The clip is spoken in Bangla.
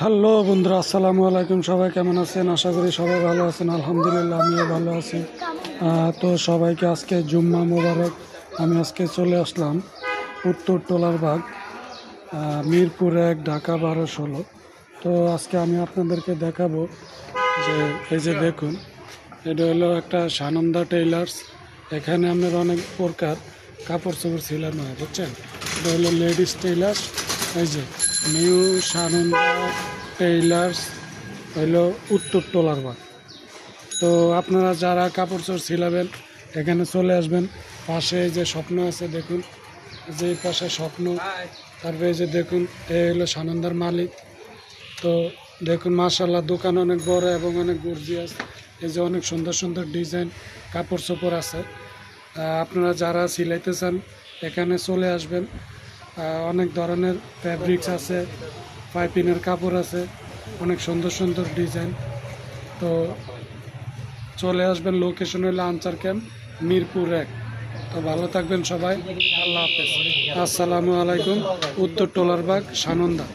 হ্যালো বন্ধুরা, আসসালামু আলাইকুম। সবাই কেমন আছেন? আশা করি সবাই ভালো আছেন। আলহামদুলিল্লাহ, আমিও ভালো আছি। তো সবাইকে আজকে জুম্মা মোবারক। আমি আজকে চলে আসলাম উত্তর টোলারবাগ, মিরপুর 1, ঢাকা 1216। তো আজকে আমি আপনাদেরকে দেখাবো যে এই যে দেখুন, এটা হলো একটা সানন্দা টেইলার্স। এখানে আপনার অনেক প্রকার কাপড় চোপড় ছিলানো হয়, বুঝছেন? এটা হলো লেডিস টেইলার্স। এই যে নিউ সানন্দা টেইলার্স হইলো উত্তর টোলারবাগ। তো আপনারা যারা কাপড় চোপড় ছিলাবেন এখানে চলে আসবেন। পাশে এই যে স্বপ্ন আছে, দেখুন যে এই পাশে স্বপ্ন। তারপরে এই যে দেখুন, এই হলো সানন্দার মালিক। তো দেখুন, মাশাআল্লাহ, দোকান অনেক বড় এবং অনেক গর্জিয়াস। এই যে অনেক সুন্দর সুন্দর ডিজাইন কাপড় চোপড় আছে। আপনারা যারা সিলাইতে চান এখানে চলে আসবেন। অনেক ধরনের ফ্যাব্রিক্স আছে, পাইপিনের কাপড় আছে, অনেক সুন্দর সুন্দর ডিজাইন। তো চলে আসবেন। লোকেশন হলো আনসার ক্যাম্প, মিরপুর 1। তো ভালো থাকবেন সবাই। আল্লাহ হাফেজ। আসসালামু আলাইকুম। উত্তর টোলারবাগ, সানন্দা।